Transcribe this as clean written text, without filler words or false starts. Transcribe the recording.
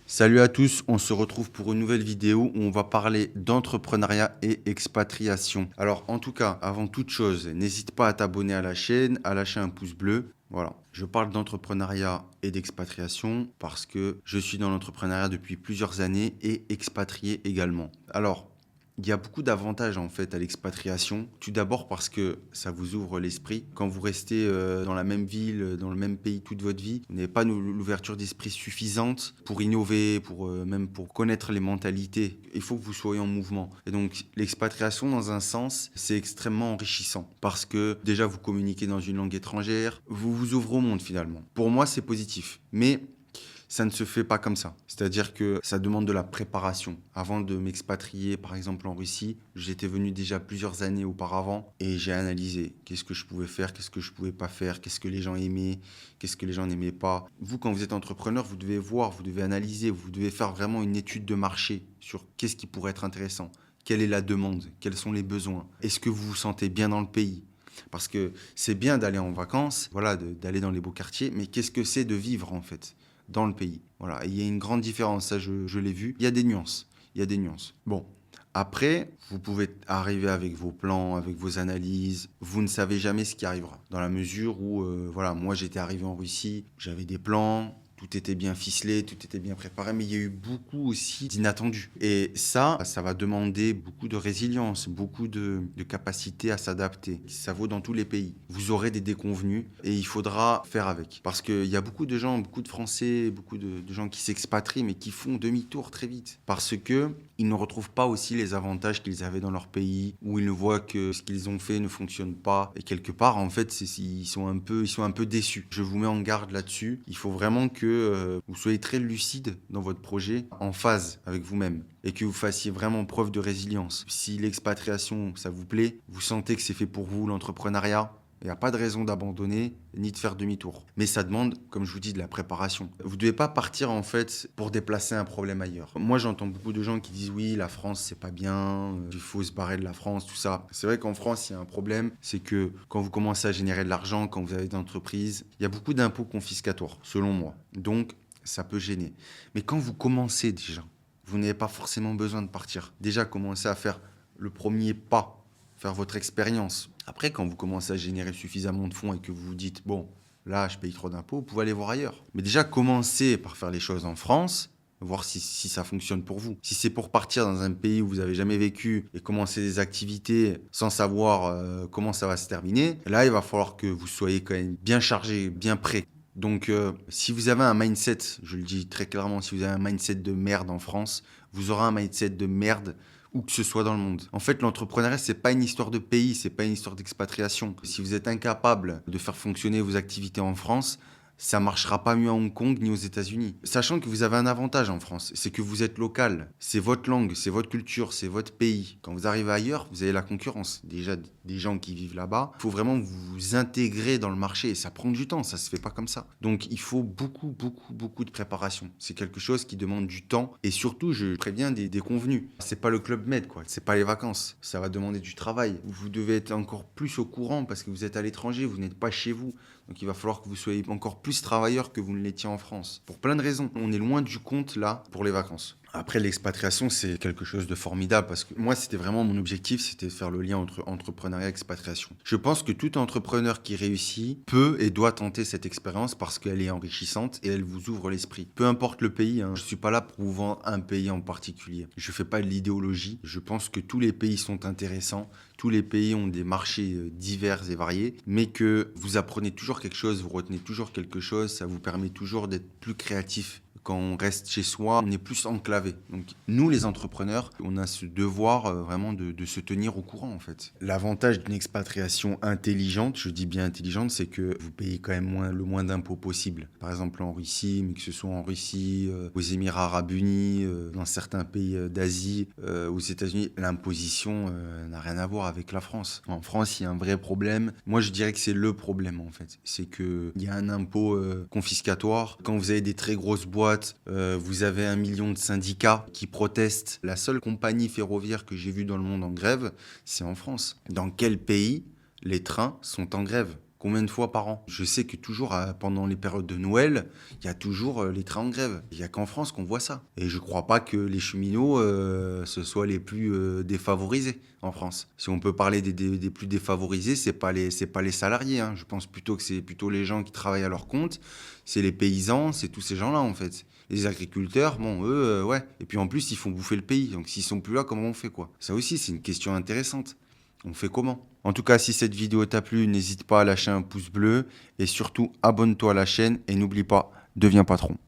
Salut à tous, on se retrouve pour une nouvelle vidéo où on va parler d'entrepreneuriat et expatriation. Alors en tout cas, avant toute chose, n'hésite pas à t'abonner à la chaîne, à lâcher un pouce bleu. Voilà, je parle d'entrepreneuriat et d'expatriation parce que je suis dans l'entrepreneuriat depuis plusieurs années et expatrié également. Alors, il y a beaucoup d'avantages en fait à l'expatriation. Tout d'abord parce que ça vous ouvre l'esprit. Quand vous restez dans la même ville, dans le même pays toute votre vie, vous n'avez pas l'ouverture d'esprit suffisante pour innover, même pour connaître les mentalités. Il faut que vous soyez en mouvement. Et donc l'expatriation dans un sens, c'est extrêmement enrichissant parce que déjà vous communiquez dans une langue étrangère, vous vous ouvrez au monde finalement. Pour moi, c'est positif. Mais ça ne se fait pas comme ça. C'est-à-dire que ça demande de la préparation. Avant de m'expatrier, par exemple en Russie, j'étais venu déjà plusieurs années auparavant et j'ai analysé qu'est-ce que je pouvais faire, qu'est-ce que je pouvais pas faire, qu'est-ce que les gens aimaient, qu'est-ce que les gens n'aimaient pas. Vous, quand vous êtes entrepreneur, vous devez voir, vous devez analyser, vous devez faire vraiment une étude de marché sur qu'est-ce qui pourrait être intéressant, quelle est la demande, quels sont les besoins, est-ce que vous vous sentez bien dans le pays. Parce que c'est bien d'aller en vacances, voilà, d'aller dans les beaux quartiers, mais qu'est-ce que c'est de vivre en fait dans le pays. Voilà, et il y a une grande différence, ça je l'ai vu. Il y a des nuances, il y a des nuances. Bon, après, vous pouvez arriver avec vos plans, avec vos analyses. Vous ne savez jamais ce qui arrivera. Dans la mesure où, voilà, moi j'étais arrivé en Russie, j'avais des plans, tout était bien ficelé, tout était bien préparé, mais il y a eu beaucoup aussi d'inattendus. Et ça va demander beaucoup de résilience, beaucoup de capacité à s'adapter. Ça vaut dans tous les pays. Vous aurez des déconvenus et il faudra faire avec. Parce qu'il y a beaucoup de gens, beaucoup de Français, beaucoup de gens qui s'expatrient, mais qui font demi-tour très vite. Parce que ils ne retrouvent pas aussi les avantages qu'ils avaient dans leur pays, où ils ne voient que ce qu'ils ont fait ne fonctionne pas. Et quelque part, en fait, ils sont un peu déçus. Je vous mets en garde là-dessus. Il faut vraiment que vous soyez très lucide dans votre projet, en phase avec vous-même, et que vous fassiez vraiment preuve de résilience. Si l'expatriation, ça vous plaît, vous sentez que c'est fait pour vous, l'entrepreneuriat, il n'y a pas de raison d'abandonner ni de faire demi-tour. Mais ça demande, comme je vous dis, de la préparation. Vous ne devez pas partir en fait pour déplacer un problème ailleurs. Moi, j'entends beaucoup de gens qui disent oui, la France, c'est pas bien, il faut se barrer de la France, tout ça. C'est vrai qu'en France, il y a un problème, c'est que quand vous commencez à générer de l'argent, quand vous avez des entreprises, il y a beaucoup d'impôts confiscatoires, selon moi. Donc, ça peut gêner. Mais quand vous commencez déjà, vous n'avez pas forcément besoin de partir. Déjà, commencez à faire le premier pas, faire votre expérience. Après, quand vous commencez à générer suffisamment de fonds et que vous vous dites, bon, là, je paye trop d'impôts, vous pouvez aller voir ailleurs. Mais déjà, commencez par faire les choses en France, voir si ça fonctionne pour vous. Si c'est pour partir dans un pays où vous n'avez jamais vécu et commencer des activités sans savoir comment ça va se terminer, là, il va falloir que vous soyez quand même bien chargé, bien prêt. Donc, si vous avez un mindset, je le dis très clairement, si vous avez un mindset de merde en France, vous aurez un mindset de merde où que ce soit dans le monde. En fait, l'entrepreneuriat, c'est pas une histoire de pays, c'est pas une histoire d'expatriation. Si vous êtes incapable de faire fonctionner vos activités en France, ça marchera pas mieux à Hong Kong ni aux États-Unis. Sachant que vous avez un avantage en France, c'est que vous êtes local. C'est votre langue, c'est votre culture, c'est votre pays. Quand vous arrivez ailleurs, vous avez la concurrence. Déjà, des gens qui vivent là-bas. Il faut vraiment vous intégrer dans le marché et ça prend du temps, ça se fait pas comme ça. Donc, il faut beaucoup de préparation. C'est quelque chose qui demande du temps et surtout, je préviens des convenus. C'est pas le Club Med, quoi. C'est pas les vacances. Ça va demander du travail. Vous devez être encore plus au courant parce que vous êtes à l'étranger, vous n'êtes pas chez vous. Donc il va falloir que vous soyez encore plus travailleur que vous ne l'étiez en France. Pour plein de raisons. On est loin du compte là pour les vacances. Après, l'expatriation, c'est quelque chose de formidable parce que moi, c'était vraiment mon objectif, c'était de faire le lien entre entrepreneuriat et expatriation. Je pense que tout entrepreneur qui réussit peut et doit tenter cette expérience parce qu'elle est enrichissante et elle vous ouvre l'esprit. Peu importe le pays, hein, je ne suis pas là pour vous vendre un pays en particulier. Je ne fais pas de l'idéologie. Je pense que tous les pays sont intéressants. Tous les pays ont des marchés divers et variés, mais que vous apprenez toujours quelque chose, vous retenez toujours quelque chose, ça vous permet toujours d'être plus créatif. Quand on reste chez soi, on est plus enclavé. Donc nous, les entrepreneurs, on a ce devoir vraiment de se tenir au courant en fait. L'avantage d'une expatriation intelligente, je dis bien intelligente, c'est que vous payez quand même le moins d'impôts possible. Par exemple en Russie, mais que ce soit en Russie, aux Émirats Arabes Unis, dans certains pays d'Asie, aux États-Unis, l'imposition n'a rien à voir avec la France. En France, il y a un vrai problème. Moi, je dirais que c'est le problème en fait. C'est qu'il y a un impôt confiscatoire. Quand vous avez des très grosses boîtes, vous avez 1 million de syndicats qui protestent. La seule compagnie ferroviaire que j'ai vue dans le monde en grève, c'est en France. Dans quel pays les trains sont en grève ? Combien de fois par an? Je sais que toujours pendant les périodes de Noël, il y a toujours les trains en grève. Il n'y a qu'en France qu'on voit ça. Et je crois pas que les cheminots ce soient les plus défavorisés en France. Si on peut parler des plus défavorisés, c'est pas les salariés, hein. Je pense plutôt que c'est plutôt les gens qui travaillent à leur compte. C'est les paysans, c'est tous ces gens-là en fait. Les agriculteurs, bon, eux, ouais. Et puis en plus, ils font bouffer le pays. Donc s'ils sont plus là, comment on fait quoi? Ça aussi, c'est une question intéressante. On fait comment? En tout cas, si cette vidéo t'a plu, n'hésite pas à lâcher un pouce bleu et surtout abonne-toi à la chaîne et n'oublie pas, deviens patron.